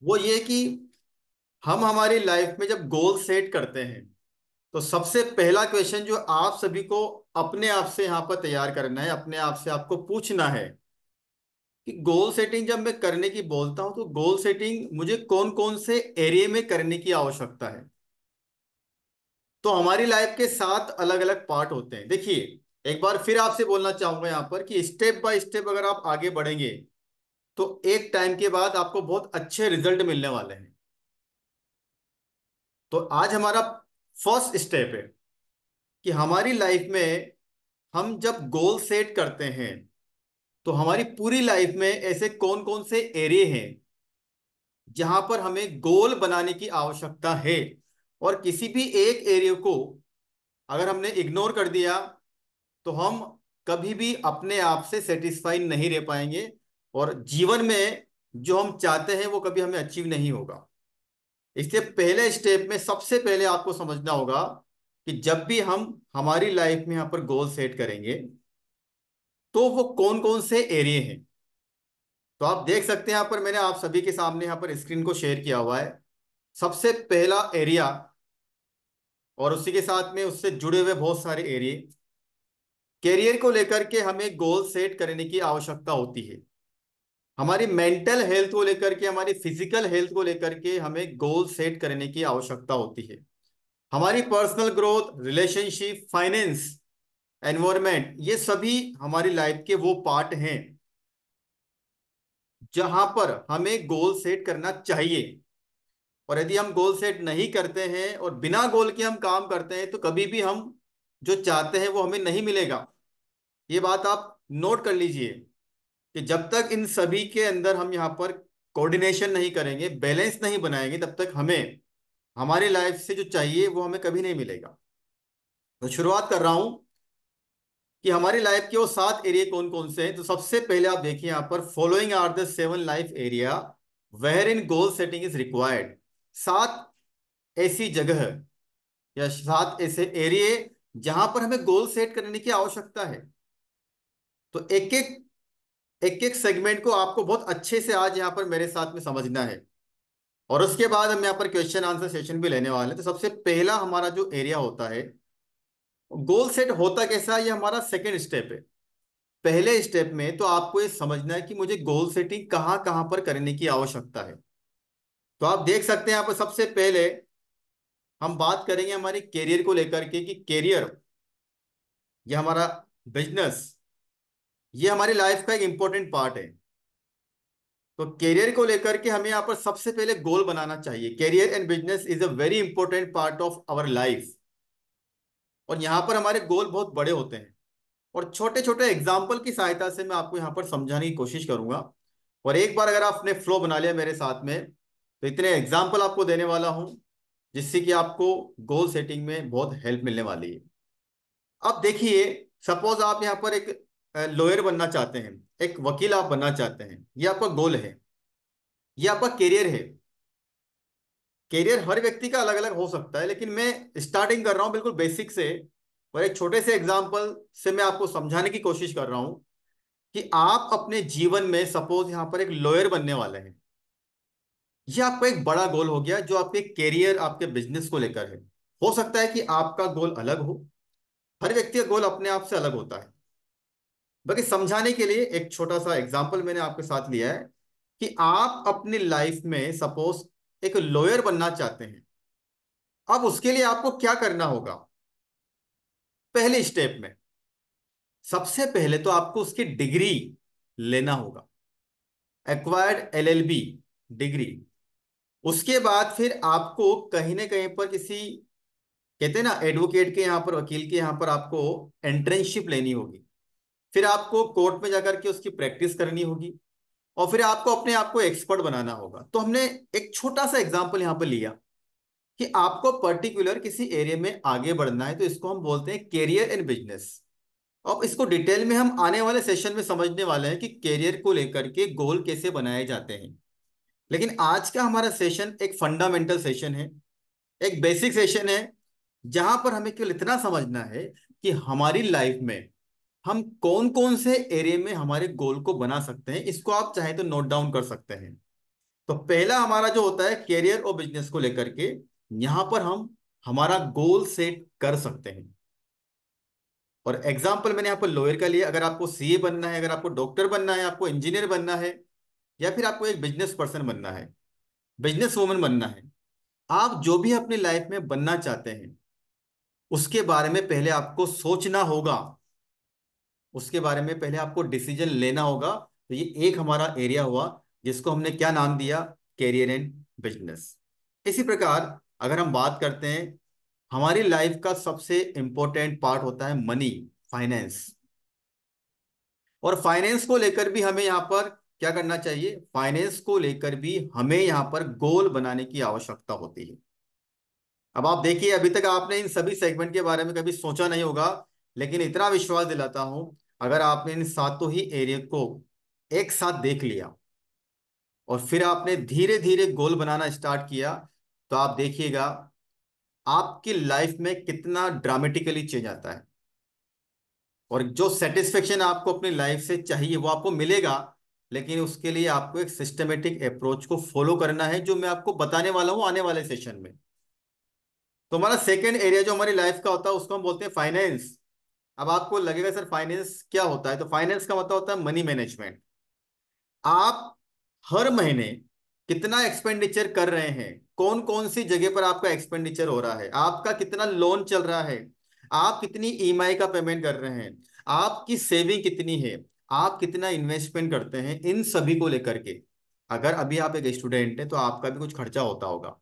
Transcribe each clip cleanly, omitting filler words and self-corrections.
वो ये कि हम हमारी लाइफ में जब गोल सेट करते हैं तो सबसे पहला क्वेश्चन जो आप सभी को अपने आप से यहाँ पर तैयार करना है, अपने आप से आपको पूछना है कि गोल सेटिंग जब मैं करने की बोलता हूं तो गोल सेटिंग मुझे कौन कौन से एरिया में करने की आवश्यकता है। तो हमारी लाइफ के 7 अलग अलग पार्ट होते हैं। देखिए, एक बार फिर आपसे बोलना चाहूंगा यहाँ पर कि स्टेप बाय स्टेप अगर आप आगे बढ़ेंगे तो एक टाइम के बाद आपको बहुत अच्छे रिजल्ट मिलने वाले हैं। तो आज हमारा फर्स्ट स्टेप है कि हमारी लाइफ में हम जब गोल सेट करते हैं तो हमारी पूरी लाइफ में ऐसे कौन कौन से एरिया हैं जहां पर हमें गोल बनाने की आवश्यकता है। और किसी भी एक एरिया को अगर हमने इग्नोर कर दिया तो हम कभी भी अपने आप से सेटिस्फाई नहीं रह पाएंगे और जीवन में जो हम चाहते हैं वो कभी हमें अचीव नहीं होगा। इसलिए पहले स्टेप में सबसे पहले आपको समझना होगा कि जब भी हम हमारी लाइफ में यहाँ पर गोल सेट करेंगे तो वो कौन कौन से एरिया हैं। तो आप देख सकते हैं यहाँ पर मैंने आप सभी के सामने यहाँ पर स्क्रीन को शेयर किया हुआ है। सबसे पहला एरिया और उसी के साथ में उससे जुड़े हुए बहुत सारे एरिया, कैरियर को लेकर के हमें गोल सेट करने की आवश्यकता होती है। हमारी मेंटल हेल्थ को लेकर के, हमारी फिजिकल हेल्थ को लेकर के हमें गोल सेट करने की आवश्यकता होती है। हमारी personal growth, relationship, finance, environment, ये सभी हमारी लाइफ के वो पार्ट हैं जहां पर हमें गोल सेट करना चाहिए। और यदि हम गोल सेट नहीं करते हैं और बिना गोल के हम काम करते हैं तो कभी भी हम जो चाहते हैं वो हमें नहीं मिलेगा। ये बात आप नोट कर लीजिए कि जब तक इन सभी के अंदर हम यहाँ पर कोऑर्डिनेशन नहीं करेंगे, बैलेंस नहीं बनाएंगे, तब तक हमें हमारी लाइफ से जो चाहिए वो हमें कभी नहीं मिलेगा। तो शुरुआत कर रहा हूं कि हमारी लाइफ के वो 7 एरिया कौन कौन से हैं। तो सबसे पहले आप देखिए यहाँ पर, following are the 7 life area where in goal setting is required. 7 ऐसी जगह या 7 ऐसे एरिया जहां पर हमें गोल सेट करने की आवश्यकता है। तो एक एक सेगमेंट को आपको बहुत अच्छे से आज यहाँ पर मेरे साथ में समझना है और उसके बाद हम यहाँ पर क्वेश्चन आंसर सेशन भी लेने वाले हैं। तो सबसे पहला हमारा जो एरिया होता है, गोल सेट होता कैसा है, ये हमारा सेकंड स्टेप है। पहले स्टेप में तो आपको ये समझना है कि मुझे गोल सेटिंग कहाँ कहाँ पर करने की आवश्यकता है। तो आप देख सकते हैं यहाँ पर सबसे पहले हम बात करेंगे हमारे कैरियर को लेकर के कि कैरियर, ये हमारा बिजनेस, ये हमारी लाइफ का एक इंपॉर्टेंट पार्ट है। तो करियर को लेकर के हमें यहाँ पर सबसे पहले गोल बनाना चाहिए। Career and business is a very important part of our life. और यहाँ पर हमारे गोल बहुत बड़े होते हैं और छोटे छोटे एग्जाम्पल की सहायता से मैं आपको यहाँ पर समझाने की कोशिश करूंगा। और एक बार अगर आपने फ्लो बना लिया मेरे साथ में तो इतने एग्जाम्पल आपको देने वाला हूं जिससे कि आपको गोल सेटिंग में बहुत हेल्प मिलने वाली है। अब देखिए, सपोज आप यहाँ पर एक लॉयर बनना चाहते हैं, एक वकील आप बनना चाहते हैं, ये आपका गोल है, ये आपका करियर है। करियर हर व्यक्ति का अलग अलग हो सकता है, लेकिन मैं स्टार्टिंग कर रहा हूं बिल्कुल बेसिक से और एक छोटे से एग्जांपल से मैं आपको समझाने की कोशिश कर रहा हूं कि आप अपने जीवन में सपोज यहां पर एक लॉयर बनने वाले हैं। यह आपका एक बड़ा गोल हो गया जो आपके करियर, आपके बिजनेस को लेकर है। हो सकता है कि आपका गोल अलग हो, हर व्यक्ति का गोल अपने आप से अलग होता है। बाकी समझाने के लिए एक छोटा सा एग्जाम्पल मैंने आपके साथ लिया है कि आप अपनी लाइफ में सपोज एक लॉयर बनना चाहते हैं। अब उसके लिए आपको क्या करना होगा? पहले स्टेप में सबसे पहले तो आपको उसकी डिग्री लेना होगा, एक्वायर्ड एलएलबी डिग्री। उसके बाद फिर आपको कहीं ना कहीं पर किसी, कहते हैं ना, एडवोकेट के यहाँ पर, वकील के यहाँ पर आपको एंट्रेंसशिप लेनी होगी। फिर आपको कोर्ट में जाकर के उसकी प्रैक्टिस करनी होगी और फिर आपको अपने आप को एक्सपर्ट बनाना होगा। तो हमने एक छोटा सा एग्जाम्पल यहाँ पर लिया कि आपको पर्टिकुलर किसी एरिया में आगे बढ़ना है, तो इसको हम बोलते हैं कैरियर एंड बिजनेस। अब इसको डिटेल में हम आने वाले सेशन में समझने वाले हैं कि कैरियर को लेकर के गोल कैसे बनाए जाते हैं। लेकिन आज का हमारा सेशन एक फंडामेंटल सेशन है, एक बेसिक सेशन है, जहां पर हमें केवल इतना समझना है कि हमारी लाइफ में हम कौन कौन से एरिया में हमारे गोल को बना सकते हैं। इसको आप चाहे तो नोट डाउन कर सकते हैं। तो पहला हमारा जो होता है कैरियर और बिजनेस को लेकर के, यहां पर हम हमारा गोल सेट कर सकते हैं। और एग्जाम्पल मैंने यहाँ पर लॉयर का लिया। अगर आपको सीए बनना है, अगर आपको डॉक्टर बनना है, आपको इंजीनियर बनना है, या फिर आपको एक बिजनेस पर्सन बनना है, बिजनेस वूमन बनना है, आप जो भी अपनी लाइफ में बनना चाहते हैं उसके बारे में पहले आपको सोचना होगा, उसके बारे में पहले आपको डिसीजन लेना होगा। तो ये एक हमारा एरिया हुआ जिसको हमने क्या नाम दिया, कैरियर एंड बिजनेस। इसी प्रकार अगर हम बात करते हैं, हमारी लाइफ का सबसे इंपॉर्टेंट पार्ट होता है मनी, फाइनेंस। और फाइनेंस को लेकर भी हमें यहाँ पर क्या करना चाहिए, फाइनेंस को लेकर भी हमें यहाँ पर गोल बनाने की आवश्यकता होती है। अब आप देखिए, अभी तक आपने इन सभी सेगमेंट के बारे में कभी सोचा नहीं होगा, लेकिन इतना विश्वास दिलाता हूं, अगर आपने इन सातों ही एरिया को एक साथ देख लिया और फिर आपने धीरे धीरे गोल बनाना स्टार्ट किया, तो आप देखिएगा आपकी लाइफ में कितना ड्रामेटिकली चेंज आता है। और जो सेटिस्फेक्शन आपको अपनी लाइफ से चाहिए वो आपको मिलेगा, लेकिन उसके लिए आपको एक सिस्टमेटिक अप्रोच को फॉलो करना है, जो मैं आपको बताने वाला हूं आने वाले सेशन में। तो हमारा सेकेंड एरिया जो हमारी लाइफ का होता है उसको हम बोलते हैं फाइनेंस। अब आपको लगेगा सर फाइनेंस क्या होता है, तो फाइनेंस का मतलब होता है मनी मैनेजमेंट। आप हर महीने कितना एक्सपेंडिचर कर रहे हैं, कौन कौन सी जगह पर आपका एक्सपेंडिचर हो रहा है, आपका कितना लोन चल रहा है, आप कितनी ईएमआई का पेमेंट कर रहे हैं, आपकी सेविंग कितनी है, आप कितना इन्वेस्टमेंट करते हैं, इन सभी को लेकर के। अगर अभी आप एक स्टूडेंट हैं तो आपका भी कुछ खर्चा होता होगा,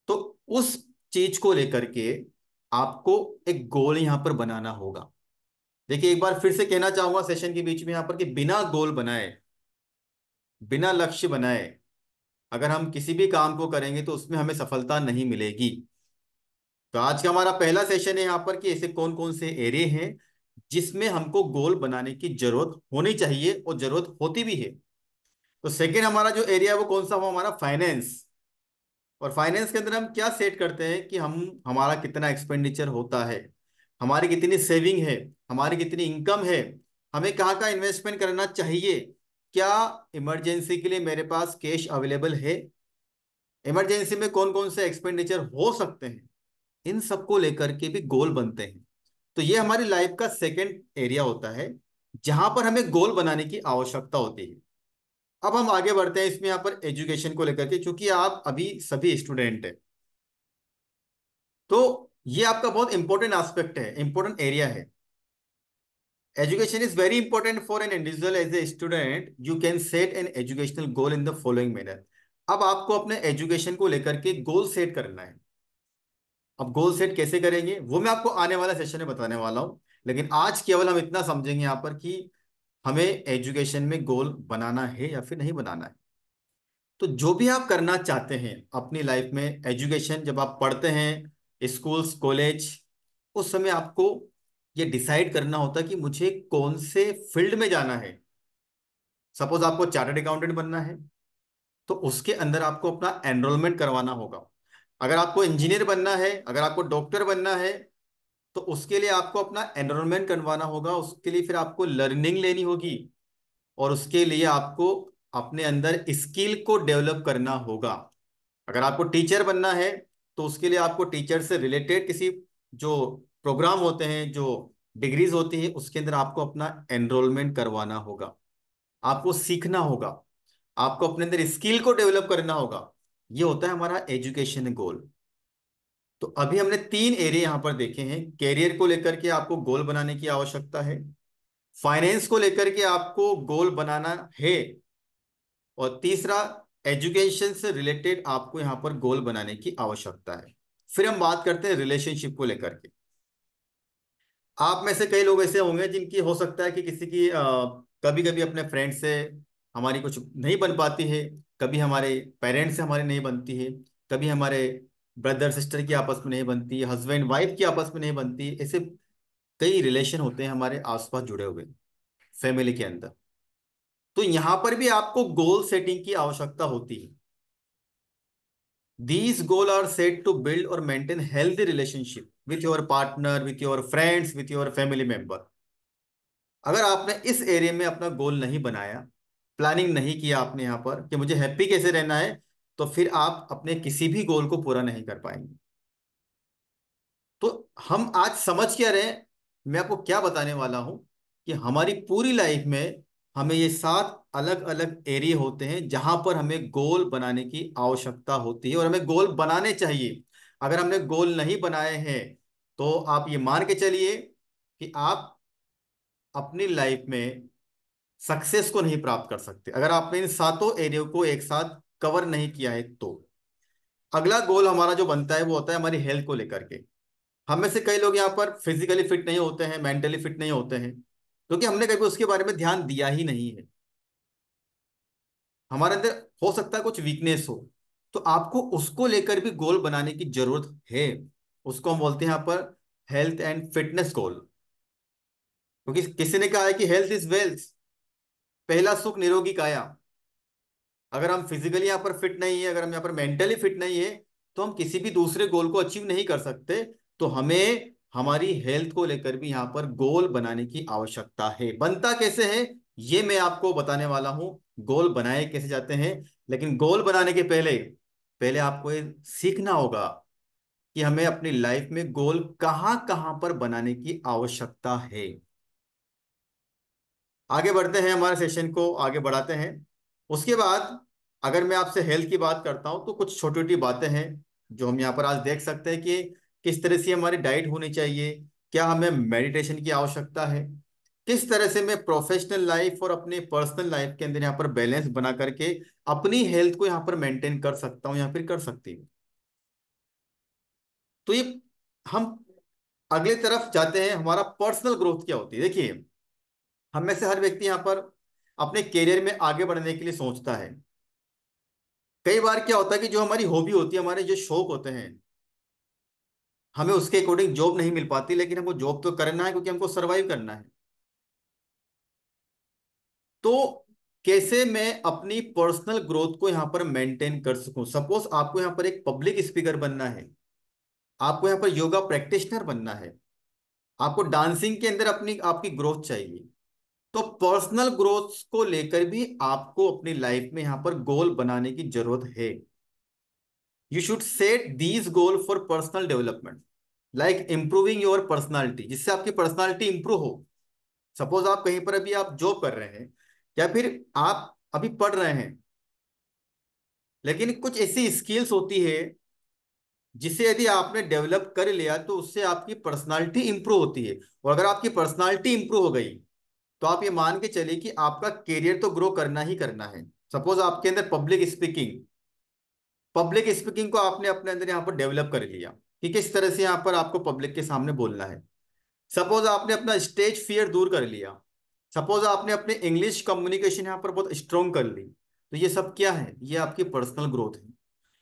तो उस चीज को लेकर के आपको एक गोल यहां पर बनाना होगा। देखिए, एक बार फिर से कहना चाहूंगा सेशन के बीच में यहां पर कि बिना गोल बनाए, बिना लक्ष्य बनाए अगर हम किसी भी काम को करेंगे तो उसमें हमें सफलता नहीं मिलेगी। तो आज का हमारा पहला सेशन है यहाँ पर कि ऐसे कौन कौन से एरिया हैं जिसमें हमको गोल बनाने की जरूरत होनी चाहिए और जरूरत होती भी है। तो सेकेंड हमारा जो एरिया है वो कौन सा हुआ, हमारा फाइनेंस। और फाइनेंस के अंदर हम क्या सेट करते हैं कि हम हमारा कितना एक्सपेंडिचर होता है, हमारी कितनी सेविंग है, हमारी कितनी इनकम है, हमें कहाँ कहाँ इन्वेस्टमेंट करना चाहिए, क्या इमरजेंसी के लिए मेरे पास कैश अवेलेबल है, इमरजेंसी में कौन कौन से एक्सपेंडिचर हो सकते हैं, इन सबको लेकर के भी गोल बनते हैं। तो ये हमारी लाइफ का सेकेंड एरिया होता है जहां पर हमें गोल बनाने की आवश्यकता होती है। अब हम आगे बढ़ते हैं इसमें यहाँ पर एजुकेशन को लेकर के, क्योंकि आप अभी सभी स्टूडेंट हैं, तो ये आपका बहुत इंपॉर्टेंट एस्पेक्ट है, इंपॉर्टेंट एरिया है। Education is very important for an individual. As a student you can set an educational goal in the following manner. अब आपको अपने एजुकेशन को लेकर के गोल सेट करना है। अब गोल सेट कैसे करेंगे वो मैं आपको आने वाला सेशन में बताने वाला हूं, लेकिन आज केवल हम इतना समझेंगे यहाँ पर कि हमें एजुकेशन में गोल बनाना है या फिर नहीं बनाना है। तो जो भी आप करना चाहते हैं अपनी लाइफ में, एजुकेशन जब आप पढ़ते हैं स्कूल्स कॉलेज, उस समय आपको ये डिसाइड करना होता है कि मुझे कौन से फील्ड में जाना है। सपोज आपको चार्टर्ड अकाउंटेंट बनना है, तो उसके अंदर आपको अपना एनरोलमेंट करवाना होगा। अगर आपको इंजीनियर बनना है, अगर आपको डॉक्टर बनना है, तो उसके लिए आपको अपना एनरोलमेंट करवाना होगा, उसके लिए फिर आपको लर्निंग लेनी होगी, और उसके लिए आपको अपने अंदर स्किल को डेवलप करना होगा। अगर आपको टीचर बनना है तो उसके लिए आपको टीचर से रिलेटेड किसी जो प्रोग्राम होते हैं, जो डिग्रीज होती है, उसके अंदर आपको अपना एनरोलमेंट करवाना होगा, आपको सीखना होगा, आपको अपने अंदर स्किल को डेवलप करना होगा। ये होता है हमारा एजुकेशन गोल। तो अभी हमने तीन एरिया यहां पर देखे हैं। कैरियर को लेकर के आपको गोल बनाने की आवश्यकता है, फाइनेंस को लेकर के आपको गोल बनाना है, और तीसरा एजुकेशन से रिलेटेड आपको यहां पर गोल बनाने की आवश्यकता है। फिर हम बात करते हैं रिलेशनशिप को लेकर के। आप में से कई लोग ऐसे होंगे जिनकी हो सकता है कि किसी की कभी कभी अपने फ्रेंड से हमारी कुछ नहीं बन पाती है, कभी हमारे पेरेंट्स से हमारी नहीं बनती है, कभी हमारे ब्रदर सिस्टर की आपस में नहीं बनती है, हस्बैंड वाइफ की आपस में नहीं बनती है। ऐसे कई रिलेशन होते हैं हमारे आसपास जुड़े हुए फैमिली के अंदर। तो यहां पर भी आपको गोल सेटिंग की आवश्यकता होती है। These goals are set to build or maintain healthy relationship with your partner, with your friends, with your family member. अगर आपने इस एरिया में अपना गोल नहीं बनाया प्लानिंग नहीं किया आपने यहाँ पर कि मुझे हैप्पी कैसे रहना है, तो फिर आप अपने किसी भी गोल को पूरा नहीं कर पाएंगे। तो हम आज समझ क्या रहे हैं, मैं आपको क्या बताने वाला हूं कि हमारी पूरी लाइफ में हमें ये 7 अलग अलग एरिया होते हैं जहां पर हमें गोल बनाने की आवश्यकता होती है और हमें गोल बनाने चाहिए। अगर हमने गोल नहीं बनाए हैं तो आप ये मान के चलिए कि आप अपनी लाइफ में सक्सेस को नहीं प्राप्त कर सकते, अगर आपने इन 7 एरियो को एक साथ कवर नहीं किया है तो। अगला गोल हमारा जो बनता है वो होता है हमारी हेल्थ को लेकर के। हम में से कई लोग यहाँ पर फिजिकली फिट नहीं होते हैं, मेंटली फिट नहीं होते हैं, क्योंकि हमने कभी उसके बारे में ध्यान दिया ही नहीं है। हमारे अंदर हो सकता है कुछ वीकनेस हो, तो आपको उसको लेकर भी गोल बनाने की जरूरत है। उसको हम बोलते हैं यहाँ पर हेल्थ एंड फिटनेस गोल। क्योंकि किसी ने कहा है कि हेल्थ इज वेल्थ, पहला सुख निरोगी काया। अगर हम फिजिकली यहाँ पर फिट नहीं है, अगर हम यहाँ पर मेंटली फिट नहीं है, तो हम किसी भी दूसरे गोल को अचीव नहीं कर सकते। तो हमें हमारी हेल्थ को लेकर भी यहाँ पर गोल बनाने की आवश्यकता है। बनता कैसे है ये मैं आपको बताने वाला हूं, गोल बनाए कैसे जाते हैं। लेकिन गोल बनाने के पहले पहले आपको ये सीखना होगा कि हमें अपनी लाइफ में गोल कहां कहां पर बनाने की आवश्यकता है। आगे बढ़ते हैं, हमारे सेशन को आगे बढ़ाते हैं। उसके बाद अगर मैं आपसे हेल्थ की बात करता हूं तो कुछ छोटी छोटी बातें हैं जो हम यहाँ पर आज देख सकते हैं कि किस तरह से हमारी डाइट होनी चाहिए, क्या हमें मेडिटेशन की आवश्यकता है, किस तरह से मैं प्रोफेशनल लाइफ और अपने पर्सनल लाइफ के अंदर यहाँ पर बैलेंस बना करके अपनी हेल्थ को यहाँ पर मेंटेन कर सकता हूँ या फिर कर सकती हूँ। तो ये हम अगले तरफ जाते हैं, हमारा पर्सनल ग्रोथ क्या होती है। देखिए, हम में से हर व्यक्ति यहाँ पर अपने करियर में आगे बढ़ने के लिए सोचता है। कई बार क्या होता है कि जो हमारी हॉबी होती है, हमारे जो शौक होते हैं, हमें उसके अकॉर्डिंग जॉब नहीं मिल पाती, लेकिन हमको जॉब तो करना है क्योंकि हमको सरवाइव करना है। तो कैसे मैं अपनी पर्सनल ग्रोथ को यहाँ पर मेंटेन कर सकूं। सपोज आपको यहाँ पर एक पब्लिक स्पीकर बनना है, आपको यहाँ पर योगा प्रैक्टिशनर बनना है, आपको डांसिंग के अंदर अपनी आपकी ग्रोथ चाहिए। तो पर्सनल ग्रोथ को लेकर भी आपको अपनी लाइफ में यहाँ पर गोल बनाने की जरूरत है। You should set these goal for personal development, like improving your personality, जिससे आपकी पर्सनालिटी इंप्रूव हो। सपोज आप कहीं पर अभी आप जॉब कर रहे हैं या फिर आप अभी पढ़ रहे हैं, लेकिन कुछ ऐसी स्किल्स होती है जिसे यदि आपने डेवलप कर लिया तो उससे आपकी पर्सनालिटी इंप्रूव होती है। और अगर आपकी पर्सनालिटी इंप्रूव हो गई तो आप ये मान के चलिए कि आपका करियर तो ग्रो करना ही करना है। सपोज आपके अंदर पब्लिक स्पीकिंग को आपने अपने अंदर यहाँ पर डेवलप कर लिया कि किस तरह से यहाँ पर आपको पब्लिक के सामने बोलना है। सपोज आपने अपना स्टेज फियर दूर कर लिया, सपोज आपने अपने इंग्लिश कम्युनिकेशन यहाँ पर बहुत स्ट्रोंग कर ली, तो ये सब क्या है, ये आपकी पर्सनल ग्रोथ है।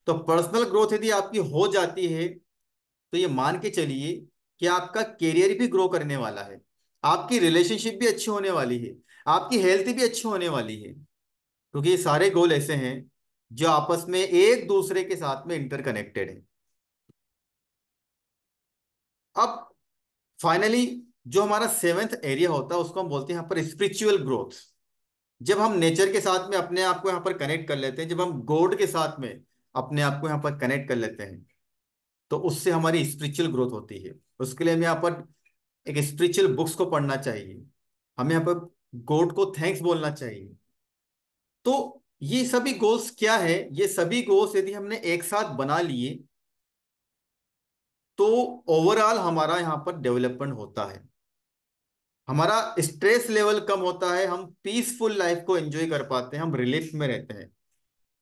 तो पर्सनल ग्रोथ यदि आपकी हो जाती है तो ये मान के चलिए कि आपका करियर भी ग्रो करने वाला है, आपकी रिलेशनशिप भी अच्छी होने वाली है, आपकी हेल्थ भी अच्छी होने वाली है, क्योंकि ये सारे गोल ऐसे हैं जो आपस में एक दूसरे के साथ में इंटरकनेक्टेड है। अब फाइनली जो हमारा सेवेंथ एरिया होता है उसको हम बोलते हैं यहाँ पर स्पिरिचुअल ग्रोथ। जब हम नेचर के साथ में अपने आप को यहाँ पर कनेक्ट कर लेते हैं, जब हम गॉड के साथ में अपने आप को यहाँ पर कनेक्ट कर लेते हैं, तो उससे हमारी स्पिरिचुअल ग्रोथ होती है। उसके लिए हमें यहाँ पर एक स्पिरिचुअल बुक्स को पढ़ना चाहिए, हमें यहाँ पर गॉड को थैंक्स बोलना चाहिए। तो ये सभी गोल्स क्या है, ये सभी गोल्स यदि हमने एक साथ बना लिए तो ओवरऑल हमारा यहाँ पर डेवलपमेंट होता है, हमारा स्ट्रेस लेवल कम होता है, हम पीसफुल लाइफ को एंजॉय कर पाते हैं, हम रिलीफ में रहते हैं।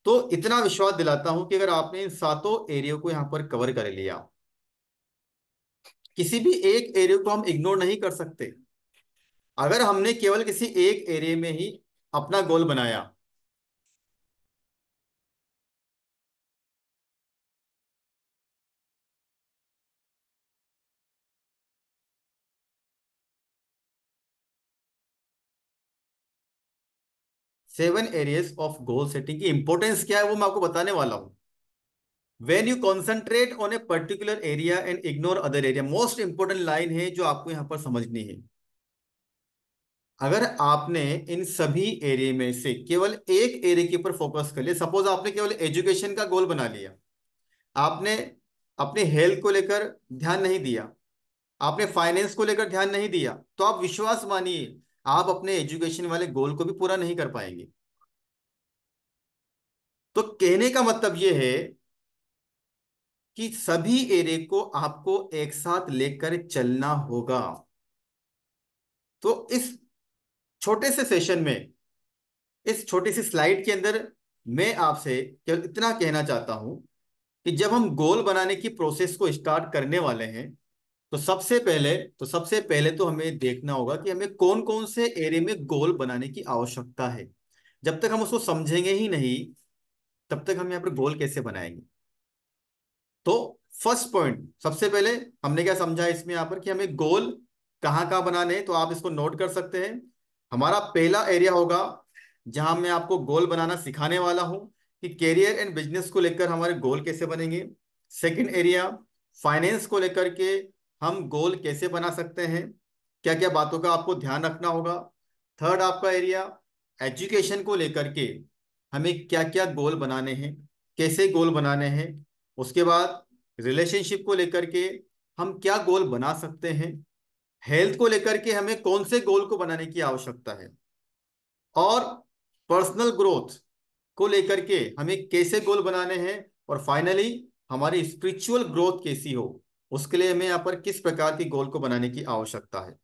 तो इतना विश्वास दिलाता हूं कि अगर आपने इन 7 एरिया को यहाँ पर कवर कर लिया, किसी भी एक एरिया को हम इग्नोर नहीं कर सकते। अगर हमने केवल किसी एक एरिया में ही अपना गोल बनाया, 7 एरियाज ऑफ गोल सेटिंग की इंपॉर्टेंस क्या है वो मैं आपको बताने वाला हूं। When you concentrate on a particular area and ignore other area, most important line है जो आपको यहां पर समझनी है। अगर आपने इन सभी एरिया में से केवल एक एरिया के ऊपर फोकस कर लिया, सपोज आपने केवल एजुकेशन का गोल बना लिया, आपने अपने हेल्थ को लेकर ध्यान नहीं दिया, आपने फाइनेंस को लेकर ध्यान नहीं दिया, तो आप विश्वास मानिए आप अपने एजुकेशन वाले गोल को भी पूरा नहीं कर पाएंगे। तो कहने का मतलब यह है कि सभी एरिया को आपको एक साथ लेकर चलना होगा। तो इस छोटे से सेशन में, इस छोटी सी स्लाइड के अंदर मैं आपसे केवल इतना कहना चाहता हूं कि जब हम गोल बनाने की प्रोसेस को स्टार्ट करने वाले हैं, तो सबसे पहले तो हमें देखना होगा कि हमें कौन कौन से एरिया में गोल बनाने की आवश्यकता है। जब तक हम उसको समझेंगे ही नहीं, तब तक हम यहाँ पर गोल कैसे बनाएंगे। तो फर्स्ट पॉइंट, सबसे पहले हमने क्या समझा इसमें यहाँ पर कि हमें गोल कहाँ कहाँ बनाने हैं, तो आप इसको नोट कर सकते हैं। हमारा पहला एरिया होगा जहां मैं आपको गोल बनाना सिखाने वाला हूं कि कैरियर एंड बिजनेस को लेकर हमारे गोल कैसे बनेंगे। सेकंड एरिया, फाइनेंस को लेकर के हम गोल कैसे बना सकते हैं, क्या क्या बातों का आपको ध्यान रखना होगा। थर्ड आपका एरिया, एजुकेशन को लेकर के हमें क्या क्या गोल बनाने हैं, कैसे गोल बनाने हैं। उसके बाद रिलेशनशिप को लेकर के हम क्या गोल बना सकते हैं। हेल्थ को लेकर के हमें कौन से गोल को बनाने की आवश्यकता है। और पर्सनल ग्रोथ को लेकर के हमें कैसे गोल बनाने हैं। और फाइनली हमारी स्पिरिचुअल ग्रोथ कैसी हो, उसके लिए हमें यहाँ पर किस प्रकार के गोल को बनाने की आवश्यकता है।